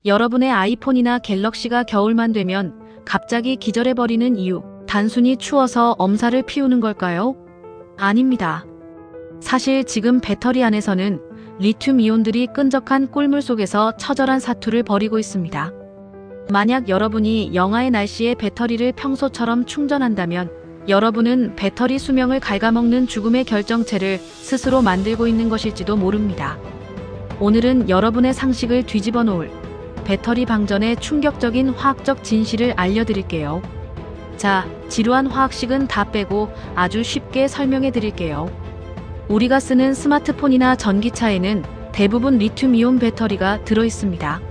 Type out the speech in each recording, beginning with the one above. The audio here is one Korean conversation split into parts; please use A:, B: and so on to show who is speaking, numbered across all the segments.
A: 여러분의 아이폰이나 갤럭시가 겨울만 되면 갑자기 기절해버리는 이유, 단순히 추워서 엄살을 피우는 걸까요? 아닙니다. 사실 지금 배터리 안에서는 리튬 이온들이 끈적한 꿀물 속에서 처절한 사투를 벌이고 있습니다. 만약 여러분이 영하의 날씨에 배터리를 평소처럼 충전한다면 여러분은 배터리 수명을 갉아먹는 죽음의 결정체를 스스로 만들고 있는 것일지도 모릅니다. 오늘은 여러분의 상식을 뒤집어 놓을 배터리 방전의 충격적인 화학적 진실을 알려드릴게요. 자, 지루한 화학식은 다 빼고 아주 쉽게 설명해 드릴게요. 우리가 쓰는 스마트폰이나 전기차에는 대부분 리튬이온 배터리가 들어있습니다.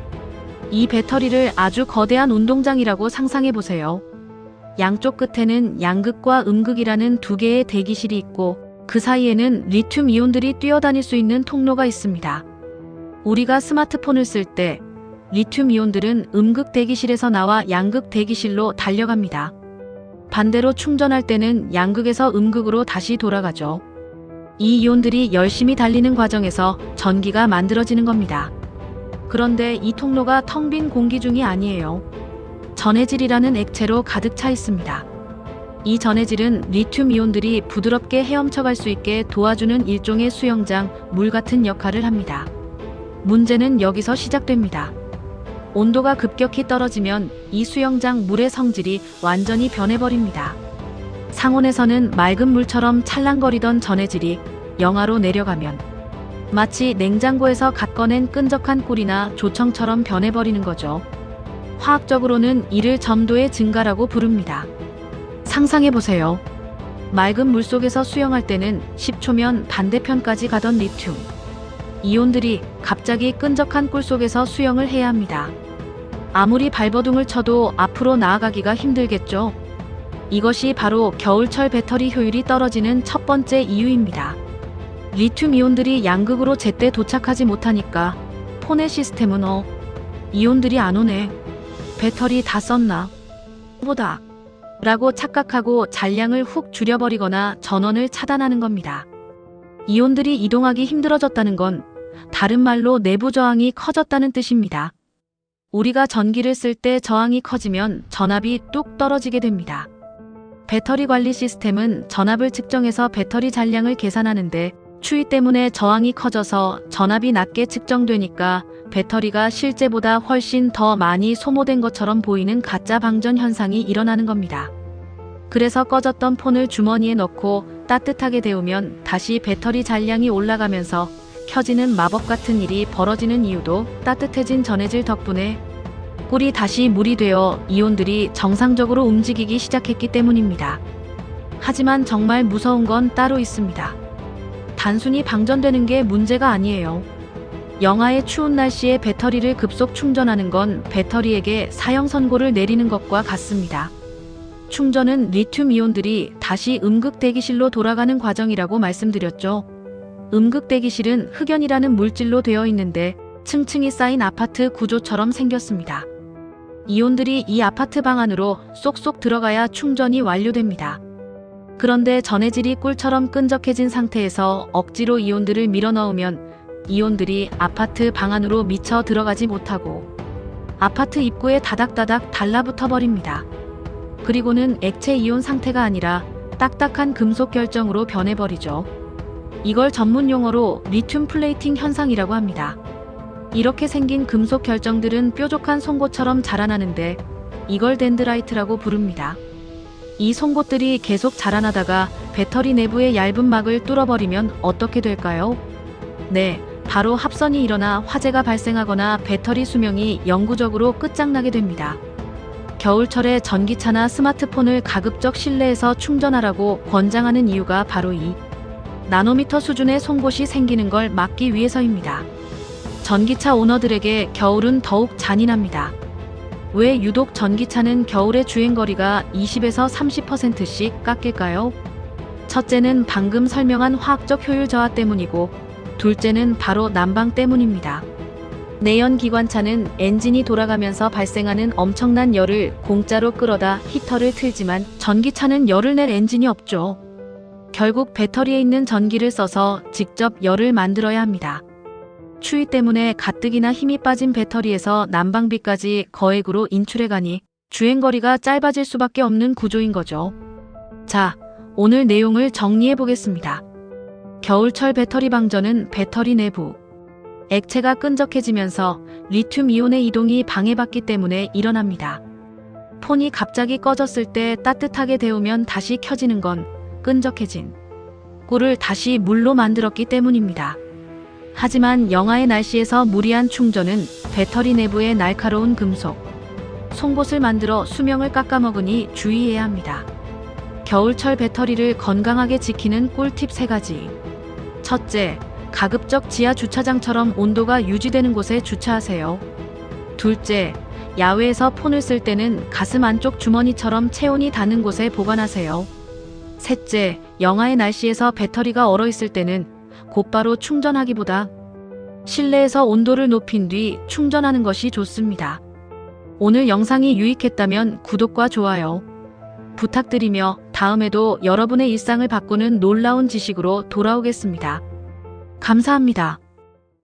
A: 이 배터리를 아주 거대한 운동장이라고 상상해 보세요. 양쪽 끝에는 양극과 음극이라는 두 개의 대기실이 있고 그 사이에는 리튬 이온들이 뛰어다닐 수 있는 통로가 있습니다. 우리가 스마트폰을 쓸 때 리튬 이온들은 음극 대기실에서 나와 양극 대기실로 달려갑니다. 반대로 충전할 때는 양극에서 음극으로 다시 돌아가죠. 이 이온들이 열심히 달리는 과정에서 전기가 만들어지는 겁니다. 그런데 이 통로가 텅 빈 공기 중이 아니에요. 전해질이라는 액체로 가득 차 있습니다. 이 전해질은 리튬 이온들이 부드럽게 헤엄쳐갈 수 있게 도와주는 일종의 수영장, 물 같은 역할을 합니다. 문제는 여기서 시작됩니다. 온도가 급격히 떨어지면 이 수영장 물의 성질이 완전히 변해버립니다. 상온에서는 맑은 물처럼 찰랑거리던 전해질이 영하로 내려가면 마치 냉장고에서 갓 꺼낸 끈적한 꿀이나 조청처럼 변해버리는 거죠. 화학적으로는 이를 점도의 증가라고 부릅니다. 상상해보세요. 맑은 물속에서 수영할 때는 10초면 반대편까지 가던 리튬 이온들이 갑자기 끈적한 꿀 속에서 수영을 해야 합니다. 아무리 발버둥을 쳐도 앞으로 나아가기가 힘들겠죠. 이것이 바로 겨울철 배터리 효율이 떨어지는 첫 번째 이유입니다. 리튬 이온들이 양극으로 제때 도착하지 못하니까 폰의 시스템은 이온들이 안 오네. 배터리 다 썼나? 보다 라고 착각하고 잔량을 훅 줄여버리거나 전원을 차단하는 겁니다. 이온들이 이동하기 힘들어졌다는 건 다른 말로 내부 저항이 커졌다는 뜻입니다. 우리가 전기를 쓸 때 저항이 커지면 전압이 뚝 떨어지게 됩니다. 배터리 관리 시스템은 전압을 측정해서 배터리 잔량을 계산하는데 추위 때문에 저항이 커져서 전압이 낮게 측정되니까 배터리가 실제보다 훨씬 더 많이 소모된 것처럼 보이는 가짜 방전 현상이 일어나는 겁니다. 그래서 꺼졌던 폰을 주머니에 넣고 따뜻하게 데우면 다시 배터리 잔량이 올라가면서 켜지는 마법 같은 일이 벌어지는 이유도 따뜻해진 전해질 덕분에 꿀이 다시 물이 되어 이온들이 정상적으로 움직이기 시작했기 때문입니다. 하지만 정말 무서운 건 따로 있습니다. 단순히 방전되는 게 문제가 아니에요. 영하의 추운 날씨에 배터리를 급속 충전하는 건 배터리에게 사형 선고를 내리는 것과 같습니다. 충전은 리튬 이온들이 다시 음극 대기실로 돌아가는 과정이라고 말씀드렸죠. 음극 대기실은 흑연이라는 물질로 되어 있는데 층층이 쌓인 아파트 구조처럼 생겼습니다. 이온들이 이 아파트 방 안으로 쏙쏙 들어가야 충전이 완료됩니다. 그런데 전해질이 꿀처럼 끈적해진 상태에서 억지로 이온들을 밀어넣으면 이온들이 아파트 방 안으로 미쳐 들어가지 못하고 아파트 입구에 다닥다닥 달라붙어 버립니다. 그리고는 액체 이온 상태가 아니라 딱딱한 금속 결정으로 변해버리죠. 이걸 전문 용어로 리튬 플레이팅 현상이라고 합니다. 이렇게 생긴 금속 결정들은 뾰족한 송곳처럼 자라나는데 이걸 덴드라이트라고 부릅니다. 이 송곳들이 계속 자라나다가 배터리 내부의 얇은 막을 뚫어버리면 어떻게 될까요? 네, 바로 합선이 일어나 화재가 발생하거나 배터리 수명이 영구적으로 끝장나게 됩니다. 겨울철에 전기차나 스마트폰을 가급적 실내에서 충전하라고 권장하는 이유가 바로 이 나노미터 수준의 송곳이 생기는 걸 막기 위해서입니다. 전기차 오너들에게 겨울은 더욱 잔인합니다. 왜 유독 전기차는 겨울의 주행거리가 20에서 30%씩 깎일까요? 첫째는 방금 설명한 화학적 효율 저하 때문이고 둘째는 바로 난방 때문입니다. 내연기관차는 엔진이 돌아가면서 발생하는 엄청난 열을 공짜로 끌어다 히터를 틀지만 전기차는 열을 낼 엔진이 없죠. 결국 배터리에 있는 전기를 써서 직접 열을 만들어야 합니다. 추위 때문에 가뜩이나 힘이 빠진 배터리에서 난방비까지 거액으로 인출해가니 주행거리가 짧아질 수밖에 없는 구조인 거죠. 자, 오늘 내용을 정리해 보겠습니다. 겨울철 배터리 방전은 배터리 내부 액체가 끈적해지면서 리튬이온의 이동이 방해받기 때문에 일어납니다. 폰이 갑자기 꺼졌을 때 따뜻하게 데우면 다시 켜지는 건 끈적해진 꿀을 다시 물로 만들었기 때문입니다. 하지만 영하의 날씨에서 무리한 충전은 배터리 내부의 날카로운 금속, 송곳을 만들어 수명을 깎아먹으니 주의해야 합니다. 겨울철 배터리를 건강하게 지키는 꿀팁 3가지. 첫째, 가급적 지하 주차장처럼 온도가 유지되는 곳에 주차하세요. 둘째, 야외에서 폰을 쓸 때는 가슴 안쪽 주머니처럼 체온이 닿는 곳에 보관하세요. 셋째, 영하의 날씨에서 배터리가 얼어있을 때는 곧바로 충전하기보다 실내에서 온도를 높인 뒤 충전하는 것이 좋습니다. 오늘 영상이 유익했다면 구독과 좋아요 부탁드리며 다음에도 여러분의 일상을 바꾸는 놀라운 지식으로 돌아오겠습니다. 감사합니다.